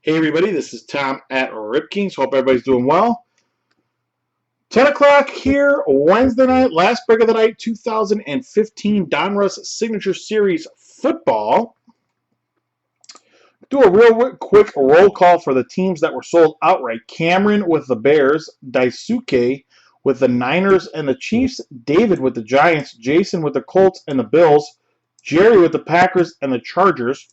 Hey everybody, this is Tom at Rip Kings. Hope everybody's doing well. 10 o'clock here, Wednesday night, last break of the night, 2015 Donruss Signature Series football. Do a real quick roll call for the teams that were sold outright. Cameron with the Bears, Daisuke with the Niners and the Chiefs, David with the Giants, Jason with the Colts and the Bills, Jerry with the Packers and the Chargers,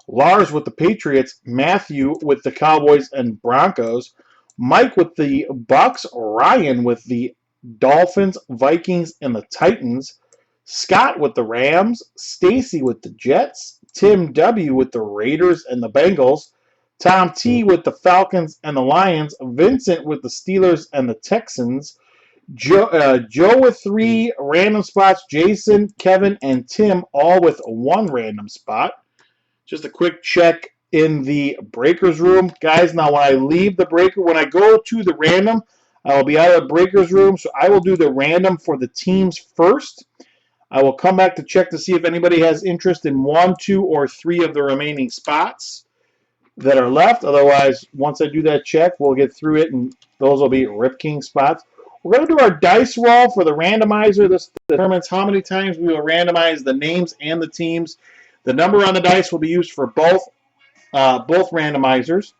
Lars with the Patriots, Matthew with the Cowboys and Broncos, Mike with the Bucks, Ryan with the Dolphins, Vikings, and the Titans, Scott with the Rams, Stacy with the Jets, Tim W with the Raiders and the Bengals, Tom T with the Falcons and the Lions, Vincent with the Steelers and the Texans, Joe with 3 random spots, Jason, Kevin, and Tim all with 1 random spot. Just a quick check in the breakers room. Guys, now when I leave the breaker, when I go to the random, I will be out of the breakers room, so I will do the random for the teams first. I will come back to check to see if anybody has interest in 1, 2, or 3 of the remaining spots that are left. Otherwise, once I do that check, we'll get through it, and those will be Rip King spots. We're going to do our dice roll for the randomizer. This determines how many times we will randomize the names and the teams. The number on the dice will be used for both randomizers.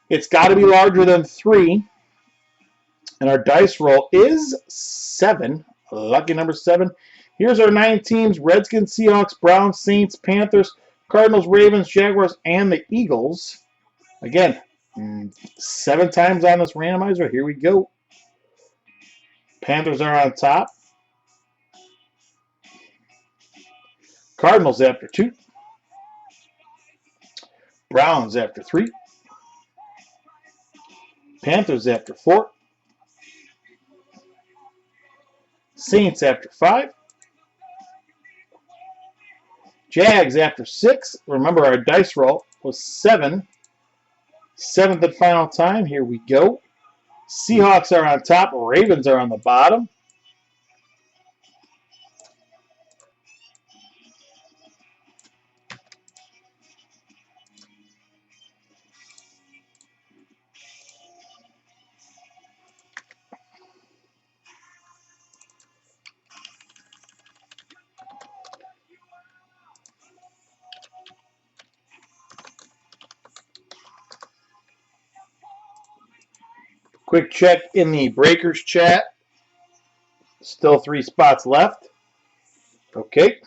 It's got to be larger than 3. And our dice roll is 7. Lucky number 7. Here's our 9 teams: Redskins, Seahawks, Browns, Saints, Panthers, Cardinals, Ravens, Jaguars, and the Eagles. Again, 7 times on this randomizer. Here we go. Panthers are on top. Cardinals after 2. Browns after 3. Panthers after 4. Saints after 5. Jags after 6. Remember, our dice roll was 7. 7th and final time. Here we go. Seahawks are on top. Ravens are on the bottom. Quick check in the Breakers chat. Still 3 spots left. Okay.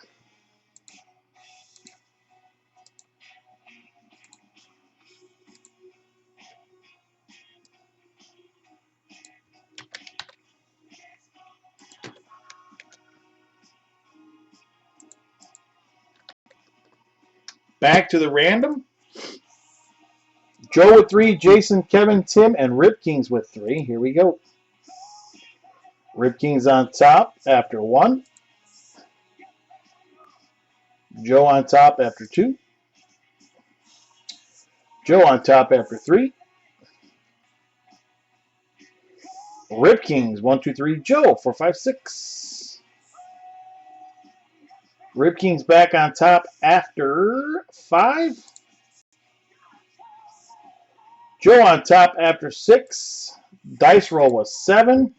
Back to the random. Joe with 3, Jason, Kevin, Tim, and Rip Kings with 3. Here we go. Rip Kings on top after 1. Joe on top after 2. Joe on top after 3. Rip Kings 1, 2, 3. Joe 4, 5, 6. Rip Kings back on top after 5. Joe on top after 6. Dice roll was 7.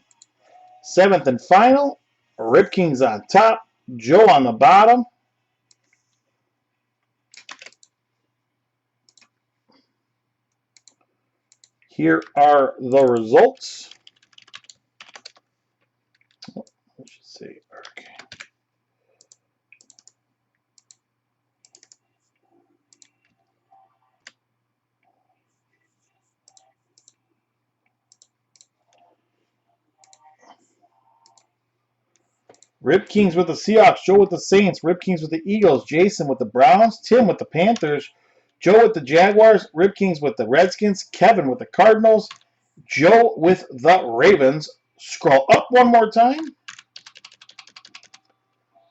7th and final. Rip Kings on top. Joe on the bottom. Here are the results. Oh, let's just say, okay. Rip Kings with the Seahawks, Joe with the Saints, Rip Kings with the Eagles, Jason with the Browns, Tim with the Panthers, Joe with the Jaguars, Rip Kings with the Redskins, Kevin with the Cardinals, Joe with the Ravens. Scroll up one more time.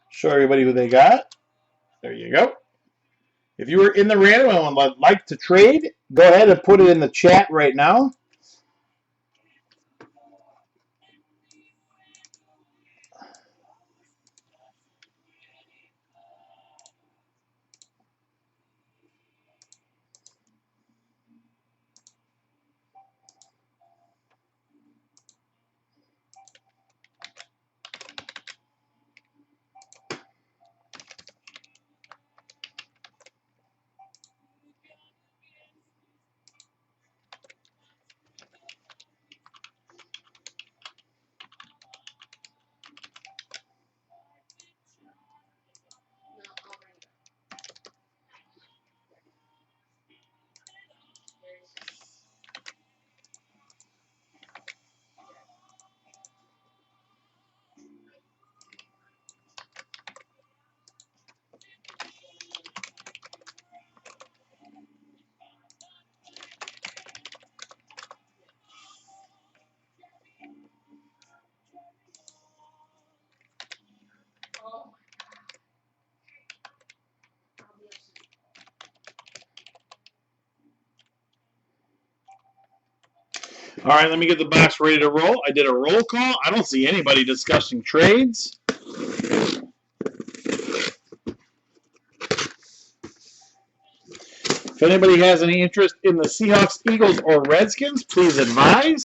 Show everybody who they got. There you go. If you were in the random and would like to trade, go ahead and put it in the chat right now. All right, let me get the box ready to roll. I did a roll call. I don't see anybody discussing trades. If anybody has any interest in the Seahawks, Eagles, or Redskins, please advise.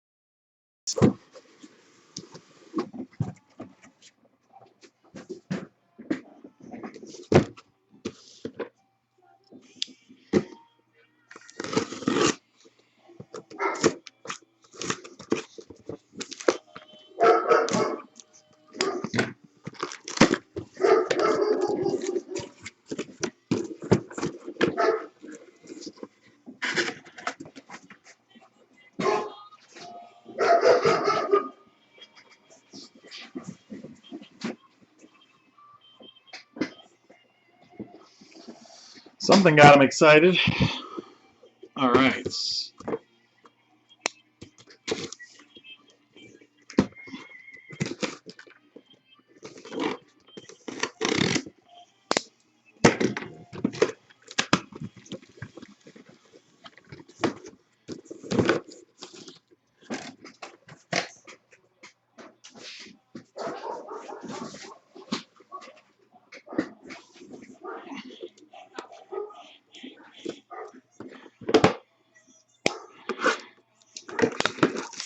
Something got him excited. All right.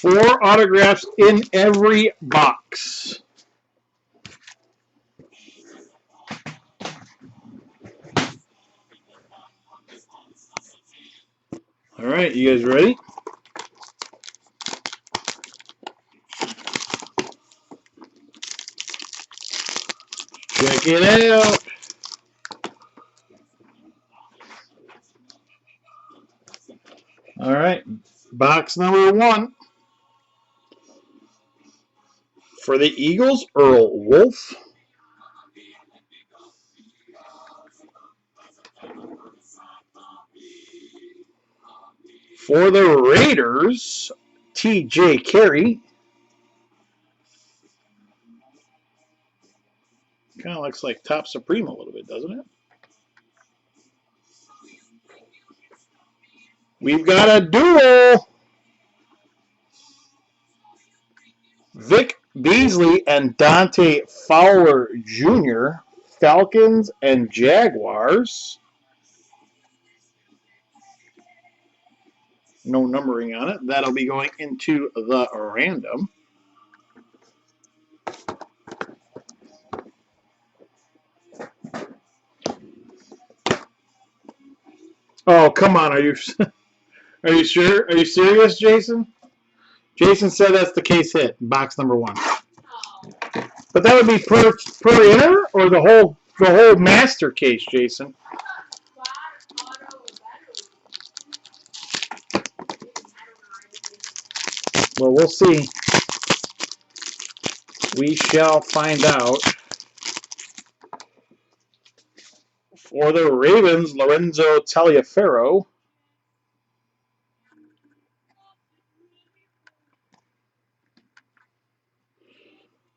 4 autographs in every box. All right, you guys ready? Check it out. All right, box number 1. For the Eagles, Earl Wolf. For the Raiders, T.J. Carey. Kind of looks like Top Supreme a little bit, doesn't it? We've got a duel. Vic Beasley and Dante Fowler Jr., Falcons and Jaguars. No numbering on it. That'll be going into the random. Oh, come on. Are you sure? Are you serious, Jason? Jason said that's the case hit, box number 1. But that would be per inner or the whole master case, Jason. Well, we'll see. We shall find out. For the Ravens, Lorenzo Taliaferro.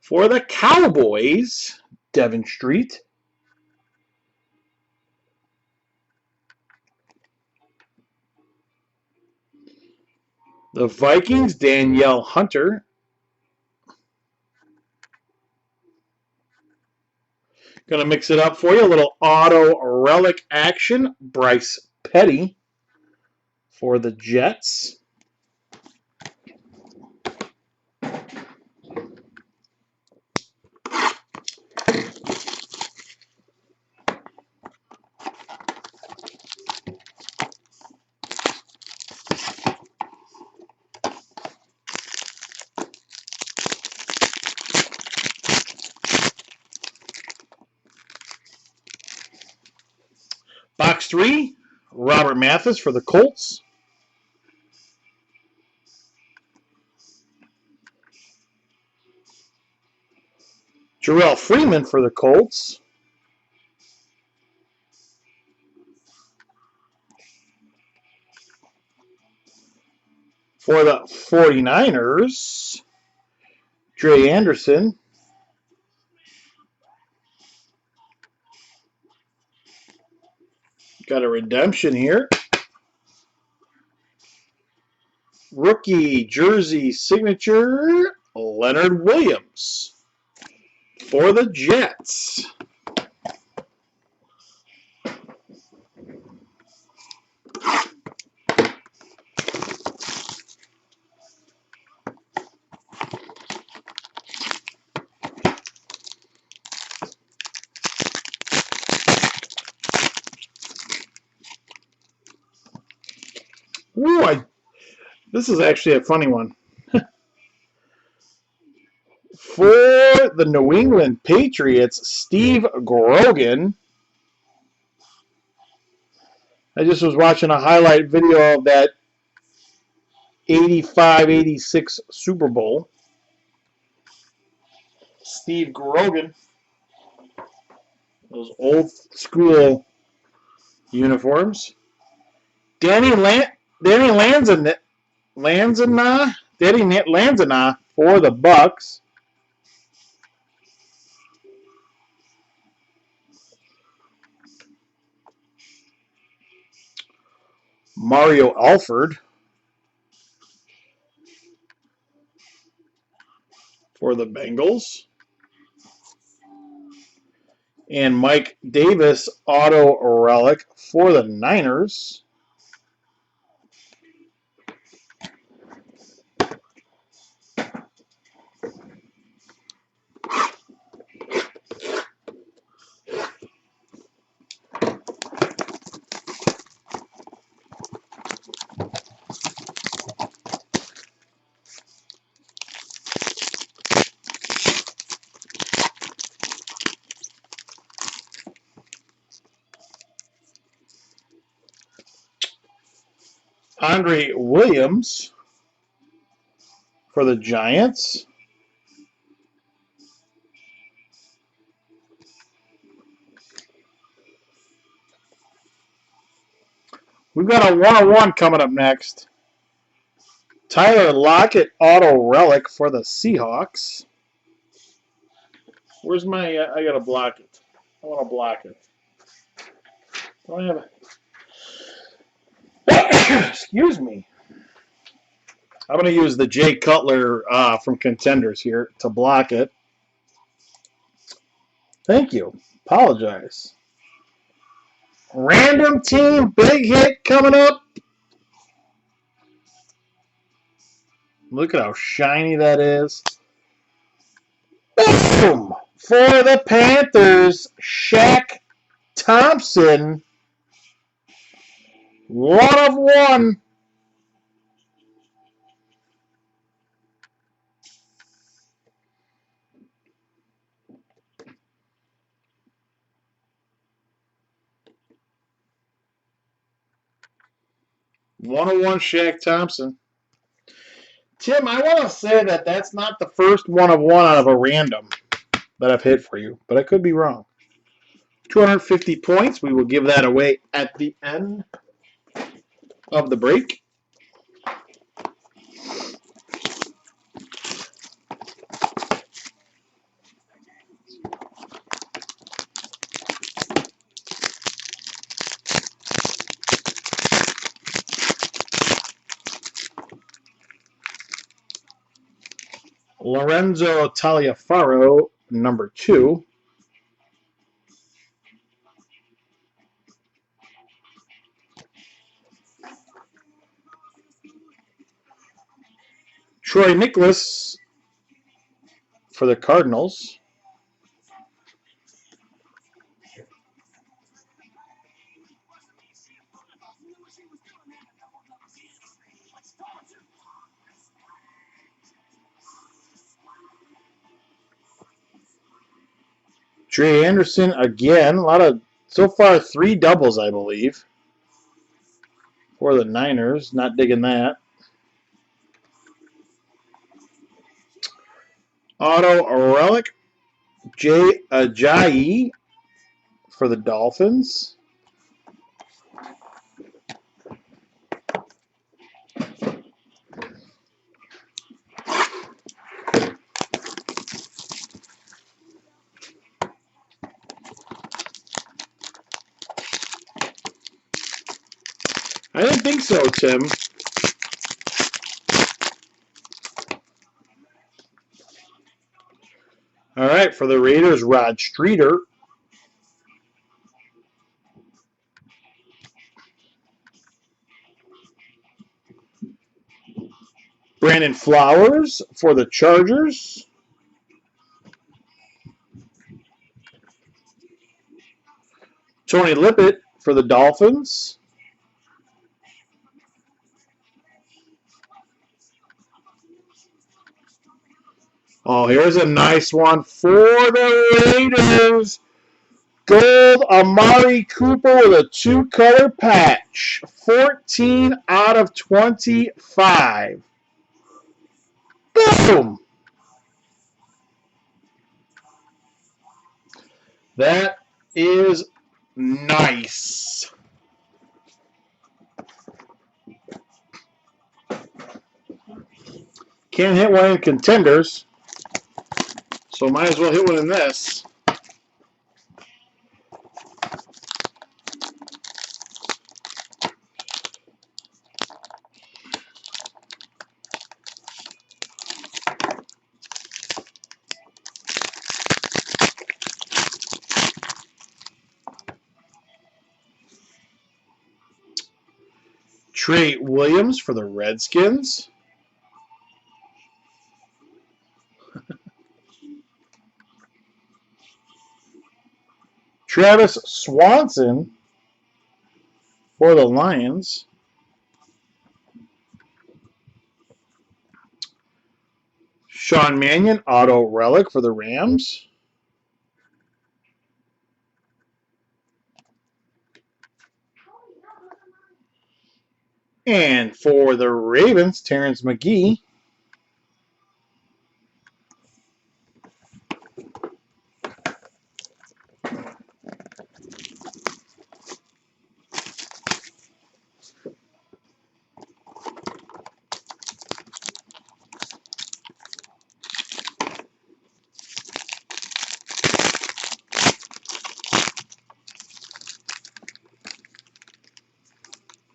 For the Cowboys, Devin Street. The Vikings, Danielle Hunter. Going to mix it up for you. A little auto relic action. Bryce Petty for the Jets. Box 3, Robert Mathis for the Colts. Jarrell Freeman for the Colts. For the 49ers, Dre Anderson. Got a redemption here. Rookie jersey signature, Leonard Williams for the Jets. Ooh, this is actually a funny one. For the New England Patriots, Steve Grogan. I just was watching a highlight video of that 85-86 Super Bowl. Steve Grogan. Those old school uniforms. Danny Lanzana for the Bucks. Mario Alford for the Bengals. And Mike Davis auto relic for the Niners. Andre Williams for the Giants. We've got a 101 coming up next. Tyler Lockett auto relic for the Seahawks. Where's my... I gotta block it. I want to block it. Do I have a... Excuse me. I'm going to use the Jay Cutler from Contenders here to block it. Thank you. Apologize. Random team big hit coming up. Look at how shiny that is. Boom! For the Panthers, Shaq Thompson. 1 of 1. One of 1 Shaq Thompson. Tim, I want to say that that's not the first 1 of 1 out of a random that I've hit for you, but I could be wrong. 250 points. We will give that away at the end of the break. Lorenzo Taliaferro, number 2. Troy Nicholas for the Cardinals. Trey Anderson again. So far 3 doubles, I believe, for the Niners. Not digging that. Auto relic, Jay Ajayi for the Dolphins. I didn't think so, Tim. All right, for the Raiders, Rod Streeter. Brandon Flowers for the Chargers. Tony Lippett for the Dolphins. Oh, here's a nice one for the Raiders. Gold Amari Cooper with a two-color patch. 14 out of 25. Boom! That is nice. Can't hit one in contenders, so might as well hit one in this. Trey Williams for the Redskins. Travis Swanson for the Lions. Sean Mannion, auto relic for the Rams. And for the Ravens, Terrence McGee.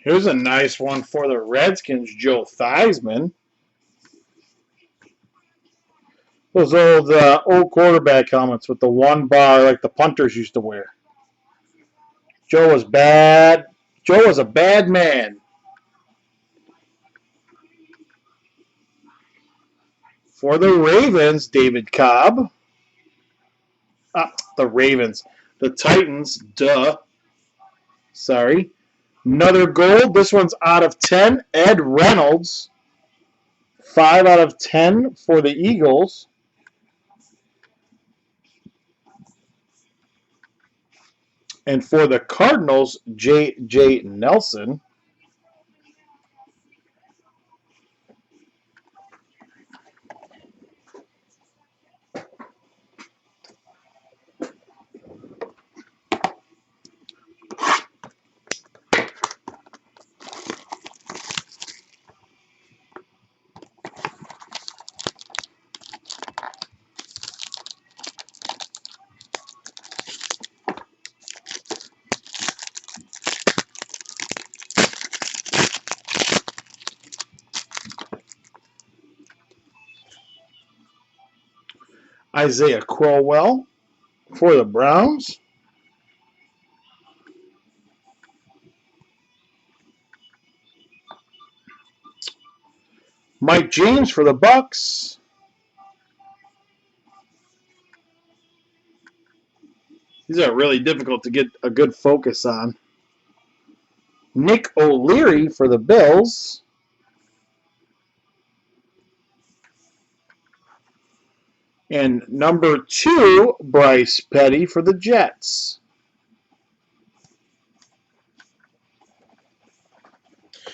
Here's a nice one for the Redskins, Joe Theismann. Those old quarterback helmets with the one bar like the punters used to wear. Joe was bad. Joe was a bad man. For the Ravens, David Cobb. The Ravens. The Titans, duh. Sorry. Another gold. This one's out of 10. Ed Reynolds. 5 out of 10 for the Eagles. And for the Cardinals, J.J. Nelson. Isaiah Crowell for the Browns. Mike James for the Bucks. These are really difficult to get a good focus on. Nick O'Leary for the Bills. And number 2, Bryce Petty for the Jets.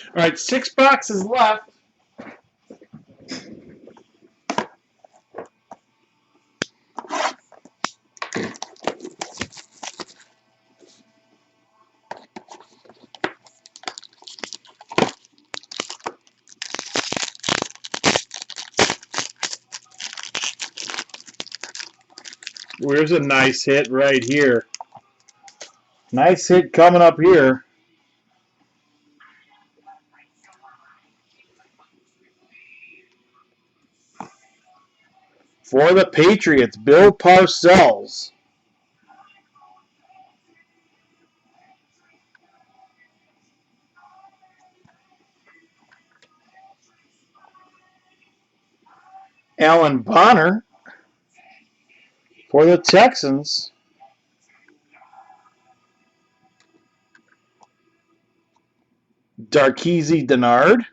All right, 6 boxes left. Here's a nice hit right here. Nice hit coming up here. For the Patriots, Bill Parcells. Alan Bonner. For the Texans, Darkeezy Denard.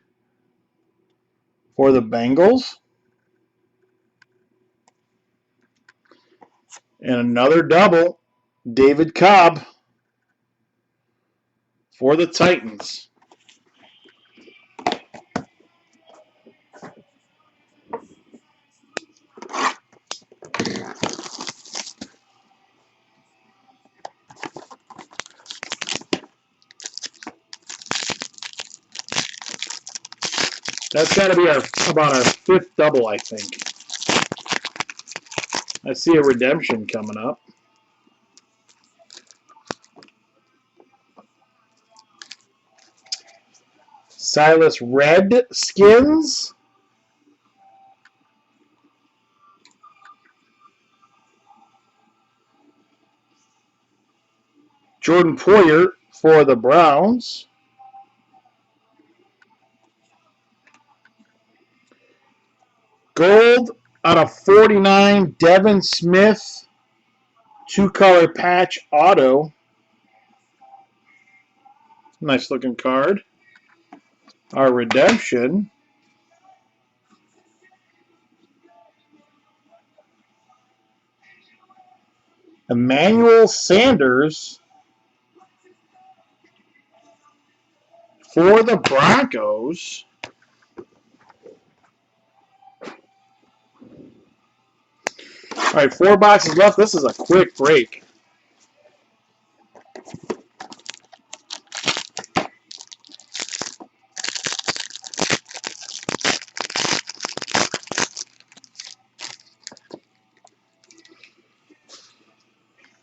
For the Bengals. And another double, David Cobb. For the Titans. That's got to be about our fifth double, I think. I see a redemption coming up. Silas Redskins. Jordan Poyer for the Browns. Gold out of 49, Devin Smith. Two-color patch auto. Nice looking card. Our redemption. Emmanuel Sanders for the Broncos. All right, 4 boxes left. This is a quick break.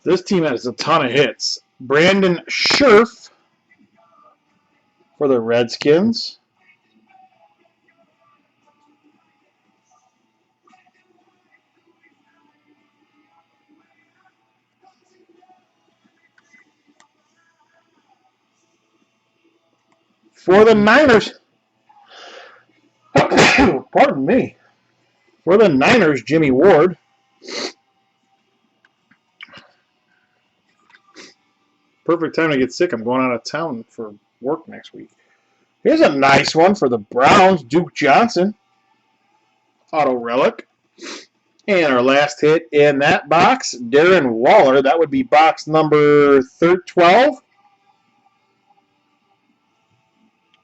This team has a ton of hits. Brandon Scherf for the Redskins. For the Niners, pardon me. For the Niners, Jimmy Ward. Perfect time to get sick. I'm going out of town for work next week. Here's a nice one for the Browns, Duke Johnson. Auto relic. And our last hit in that box, Darren Waller. That would be box number 12.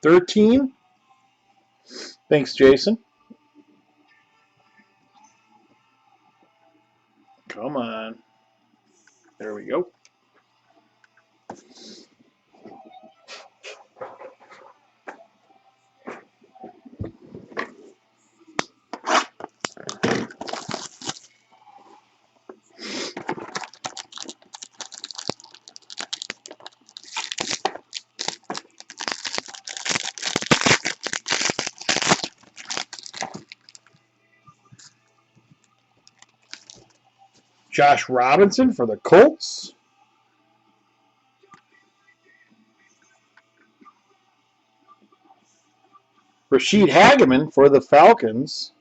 13. Thanks, Jason. Come on. There we go. Josh Robinson for the Colts. Rashid Hageman for the Falcons.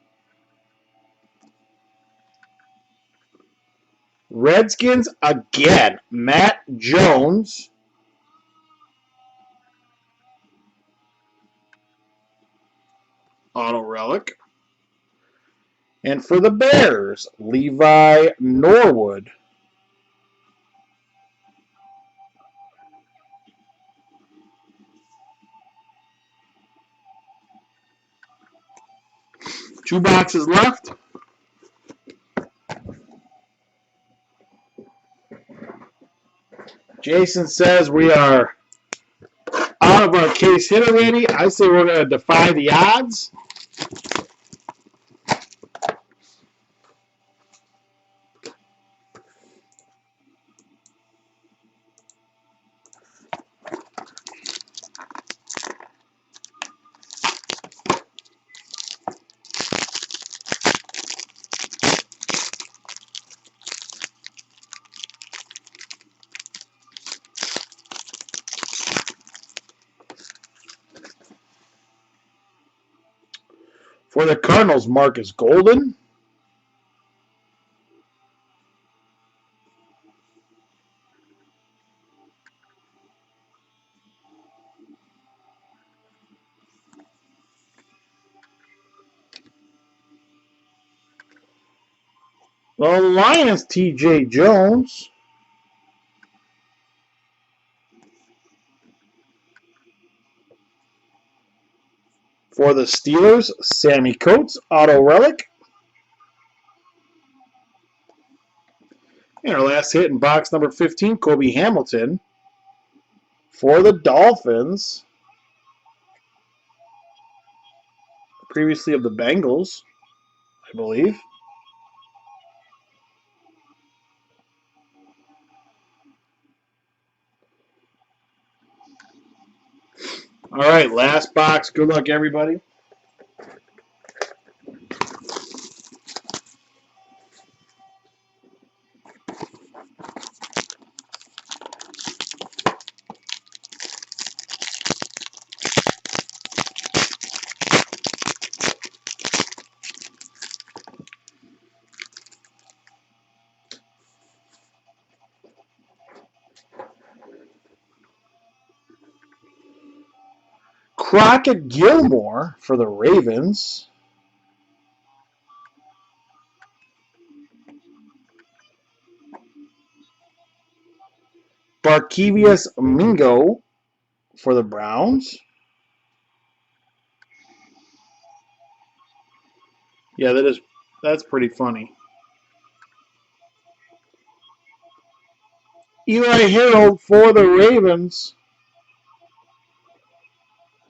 Redskins again, Matt Jones. Auto relic. And for the Bears, Levi Norwood. Two boxes left. Jason says we are out of our case hit already. I say we're going to defy the odds. For the Cardinals, Marcus Golden. The Lions, T.J. Jones. For the Steelers, Sammy Coates, auto relic. And our last hit in box number 15, Kobe Hamilton. For the Dolphins, previously of the Bengals, I believe. All right, last box. Good luck, everybody. Crockett Gilmore for the Ravens. Barkevius Mingo for the Browns. Yeah, that's pretty funny. Eli Harold for the Ravens.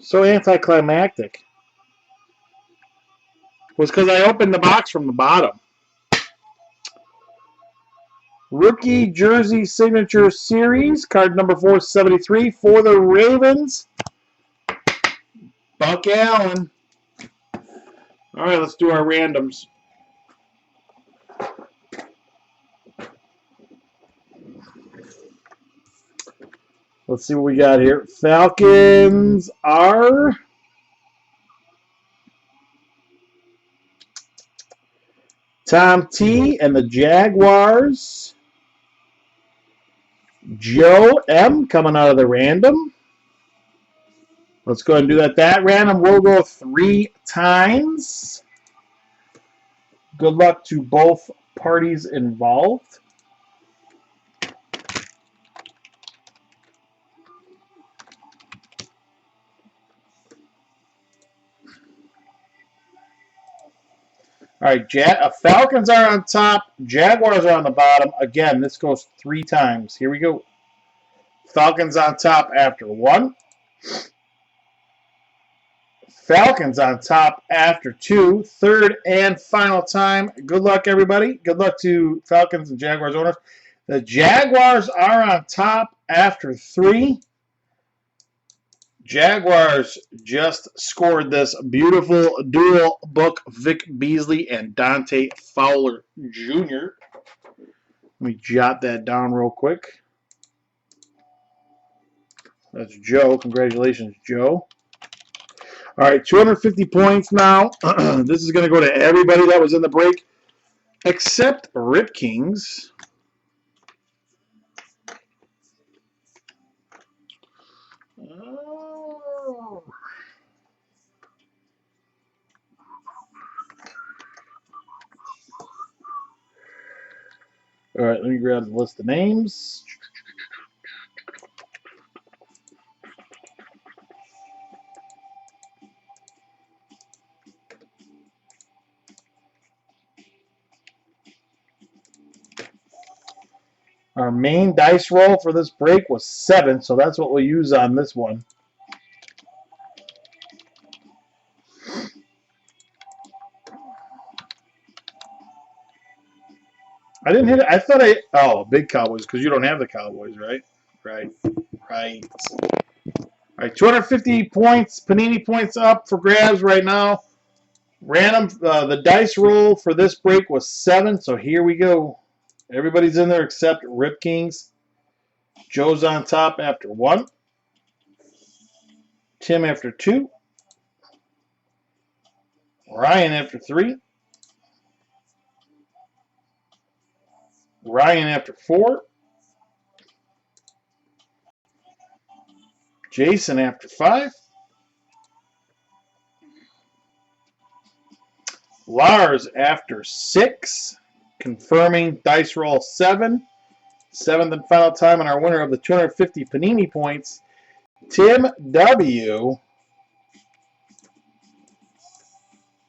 So anticlimactic. Was because I opened the box from the bottom. Rookie Jersey Signature Series, card number 473 for the Ravens. Buck Allen. All right, let's do our randoms. Let's see what we got here. Falcons are Tom T. And the Jaguars. Joe M. coming out of the random. Let's go ahead and do that. That random will go 3 times. Good luck to both parties involved. All right, Falcons are on top. Jaguars are on the bottom. Again, this goes 3 times. Here we go. Falcons on top after 1. Falcons on top after 2. Third and final time. Good luck, everybody. Good luck to Falcons and Jaguars owners. The Jaguars are on top after 3. Jaguars just scored this beautiful dual book, Vic Beasley and Dante Fowler Jr. Let me jot that down real quick. That's Joe. Congratulations, Joe. All right, 250 points now. This is going to go to everybody that was in the break, except Rip Kings. All right, let me grab the list of names. Our main dice roll for this break was 7, so that's what we'll use on this one. I didn't hit it. I thought big Cowboys, because you don't have the Cowboys, right? Right. All right, 250 points, Panini points up for grabs right now. Random, the dice roll for this break was 7, so here we go. Everybody's in there except Rip Kings. Joe's on top after 1. Tim after 2. Ryan after 3. Ryan after 4. Jason after 5. Lars after 6. Confirming dice roll 7. 7th and final time on our winner of the 250 Panini points, Tim W.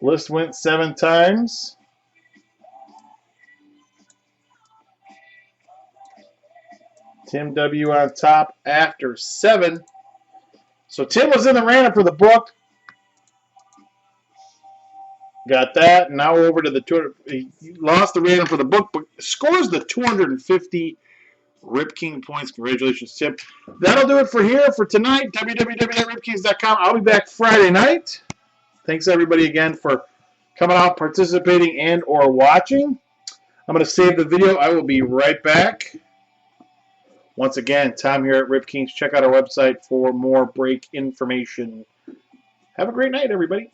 List went 7 times. Tim W. on top after 7. So Tim was in the random for the book. Got that. Now over to the 200. He lost the random for the book, but scores the 250 Rip King points. Congratulations, Tim. That'll do it for here for tonight. www.ripkings.com. I'll be back Friday night. Thanks everybody again for coming out, participating, and or watching. I'm going to save the video. I will be right back. Once again, Tom here at Rip Kings. Check out our website for more break information. Have a great night, everybody.